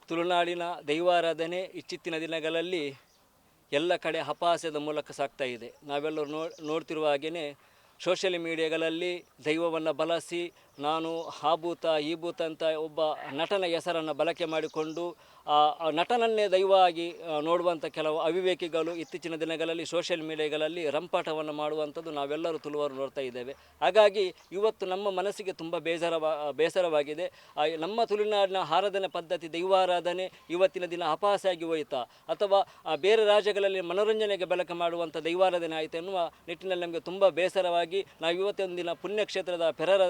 ತುಳುನಾಡಿನ ದೈವಾರಾಧನೆ ಇತ್ತೀಚಿನ ದಿನಗಳಲ್ಲಿ ಎಲ್ಲ ಕಡೆ ಅಪಹಾಸ್ಯದ ಮೂಲಕ ಸಾಗ್ತಾ ಇದೆ. ನಾವೆಲ್ಲರೂ ನೋಡ್ತಿರುವ ಹಾಗೆಯೇ ಸೋಷಿಯಲ್ ಮೀಡಿಯಾಗಳಲ್ಲಿ ದೈವವನ್ನು ಬಳಸಿ ನಾನು ಆ ಭೂತ ಈ ಭೂತ ಅಂತ ಒಬ್ಬ ನಟನ ಹೆಸರನ್ನು ಬಳಕೆ ಮಾಡಿಕೊಂಡು ಆ ನಟನನ್ನೇ ದೈವವಾಗಿ ನೋಡುವಂಥ ಕೆಲವು ಅವಿವೇಕಿಗಳು ಇತ್ತೀಚಿನ ದಿನಗಳಲ್ಲಿ ಸೋಷಿಯಲ್ ಮೀಡಿಯಾಗಳಲ್ಲಿ ರಂಪಾಟವನ್ನು ಮಾಡುವಂಥದ್ದು ನಾವೆಲ್ಲರೂ ತುಳುವರು ನೋಡ್ತಾ ಇದ್ದೇವೆ. ಹಾಗಾಗಿ ಇವತ್ತು ನಮ್ಮ ಮನಸ್ಸಿಗೆ ತುಂಬ ಬೇಸರವಾಗಿದೆ. ನಮ್ಮ ತುಳುನಾಡಿನ ಆರಾಧನೆ ಪದ್ಧತಿ ದೈವಾರಾಧನೆ ಇವತ್ತಿನ ದಿನ ಅಪಹಾಸ್ಯ ಆಗಿ ಹೋಯಿತಾ, ಅಥವಾ ಬೇರೆ ರಾಜ್ಯಗಳಲ್ಲಿ ಮನೋರಂಜನೆಗೆ ಬಳಕೆ ಮಾಡುವಂಥ ದೈವಾರಾಧನೆ ಆಯಿತು ಎನ್ನುವ ನಿಟ್ಟಿನಲ್ಲಿ ನಮಗೆ ತುಂಬ ಬೇಸರವಾಗಿ ನಾವು ಇವತ್ತೊಂದು ದಿನ ಪುಣ್ಯಕ್ಷೇತ್ರದ ಪೆರರ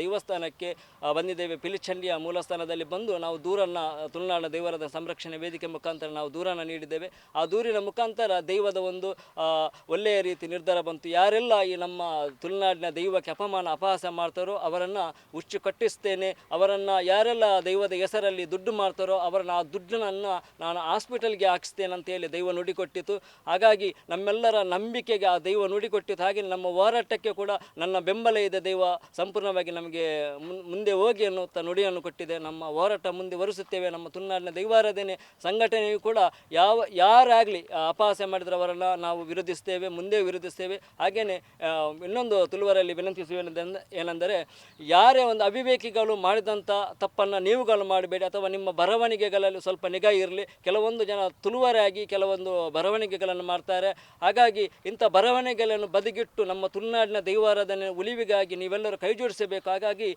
ದೈವಸ್ಥಾನಕ್ಕೆ ಬಂದಿದ್ದೇವೆ. ಪಿಲಿಚಂಡಿಯ ಮೂಲಸ್ಥಾನದಲ್ಲಿ ಬಂದು ನಾವು ದೂರನ್ನು ತುಳುನಾಡಿನ ದೈವರದ ಸಂರಕ್ಷಣೆ ವೇದಿಕೆ ಮುಖಾಂತರ ನಾವು ದೂರನ್ನು ನೀಡಿದ್ದೇವೆ. ಆ ದೂರಿನ ಮುಖಾಂತರ ದೈವದ ಒಂದು ಒಳ್ಳೆಯ ರೀತಿ ನಿರ್ಧಾರ ಬಂತು. ಯಾರೆಲ್ಲ ಈ ನಮ್ಮ ತುಳುನಾಡಿನ ದೈವಕ್ಕೆ ಅಪಹಾಸ್ಯ ಮಾಡ್ತಾರೋ ಅವರನ್ನು ಹುಚ್ಚು ಕಟ್ಟಿಸ್ತೇನೆ, ಅವರನ್ನು ಯಾರೆಲ್ಲ ದೈವದ ಹೆಸರಲ್ಲಿ ದುಡ್ಡು ಮಾಡ್ತಾರೋ ಅವರನ್ನು ಆ ದುಡ್ಡನ್ನು ನಾನು ಹಾಸ್ಪಿಟಲ್ಗೆ ಹಾಕಿಸ್ತೇನೆ ಅಂತೇಳಿ ದೈವ ನುಡಿಕೊಟ್ಟಿತು. ಹಾಗಾಗಿ ನಮ್ಮೆಲ್ಲರ ನಂಬಿಕೆಗೆ ಆ ದೈವ ನುಡಿಕೊಟ್ಟಿತ್ತು. ಹಾಗೆ ನಮ್ಮ ಹೋರಾಟಕ್ಕೆ ಕೂಡ ನನ್ನ ಬೆಂಬಲ ಇದೆ. ದೈವ ಸಂಪೂರ್ಣವಾಗಿ ನಮಗೆ ಮುಂದೆ ಹೋಗಿ ಅನ್ನುತ್ತಾ ನುಡಿಯನ್ನು ಕೊಟ್ಟಿದೆ. ನಮ್ಮ ಹೋರಾಟ ಮುಂದೆ ವರಿಸುತ್ತೇವೆ. ನಮ್ಮ ತುಳುನಾಡಿನ ದೈವಾರಾಧನೆ ಸಂಘಟನೆಯು ಕೂಡ ಯಾರಾಗಲಿ ಅಪಹಾಸ್ಯ ಮಾಡಿದರೆ ಅವರನ್ನು ನಾವು ವಿರೋಧಿಸ್ತೇವೆ, ಮುಂದೆ ವಿರೋಧಿಸ್ತೇವೆ. ಹಾಗೆಯೇ ಇನ್ನೊಂದು ತುಳುವರಲ್ಲಿ ಏನೆಂದರೆ ಯಾರೇ ಒಂದು ಅವಿವೇಕಿಗಳು ಮಾಡಿದಂಥ ತಪ್ಪನ್ನು ನೀವುಗಳು ಮಾಡಬೇಡಿ, ಅಥವಾ ನಿಮ್ಮ ಬರವಣಿಗೆಗಳಲ್ಲಿ ಸ್ವಲ್ಪ ನಿಗಾ ಇರಲಿ. ಕೆಲವೊಂದು ಜನ ತುಳುವರಾಗಿ ಕೆಲವೊಂದು ಬರವಣಿಗೆಗಳನ್ನು ಮಾಡ್ತಾರೆ. ಹಾಗಾಗಿ ಇಂಥ ಬರವಣಿಗೆಗಳನ್ನು ಬದಿಗಿಟ್ಟು ನಮ್ಮ ತುಳುನಾಡಿನ ದೈವಾರಾಧನೆ ಉಳಿವಿಗಾಗಿ ನೀವೆಲ್ಲರೂ ಕೈ ಜೋಡಿಸಬೇಕು. ಹಾಗಾಗಿ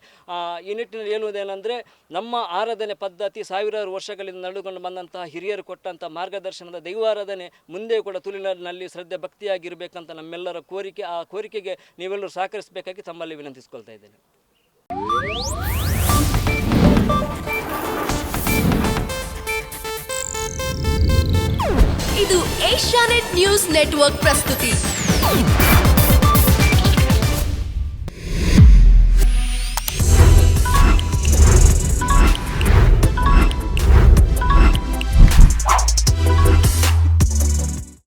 ಈ ನಿಟ್ಟಿನಲ್ಲಿ ಹೇಳುವುದೇನೆಂದರೆ, ನಮ್ಮ ಆರಾಧನೆ ಪದ್ಧತಿ ಸಾವಿರಾರು ವರ್ಷಗಳಿಂದ ನಡೆದುಕೊಂಡು ಬಂದಂತಹ ಹಿರಿಯರು ಕೊಟ್ಟಂಥ ಮಾರ್ಗದರ್ಶನದ ದೈವಾರಾಧನೆ ಮುಂದೆ ಕೂಡ ತುಳುನಾಡಿನಲ್ಲಿ ಶ್ರದ್ಧೆ ಭಕ್ತಿಯಾಗಿರಬೇಕಂತ ನಮ್ಮೆಲ್ಲರ ಕೋರಿಕೆ. ಆ ಕೋರಿಕೆಗೆ ನೀವೆಲ್ಲರೂ ಸಹಕರಿಸಬೇಕಾಗಿ ತಮ್ಮಲ್ಲಿ ವಿನಂತಿಸ್ಕೊಳ್ತಾ ಇದ್ದೇನೆ. ಇದು ಏಷ್ಯಾನೆಟ್ ನ್ಯೂಸ್ ನೆಟ್ವರ್ಕ್ ಪ್ರಸ್ತುತಿ.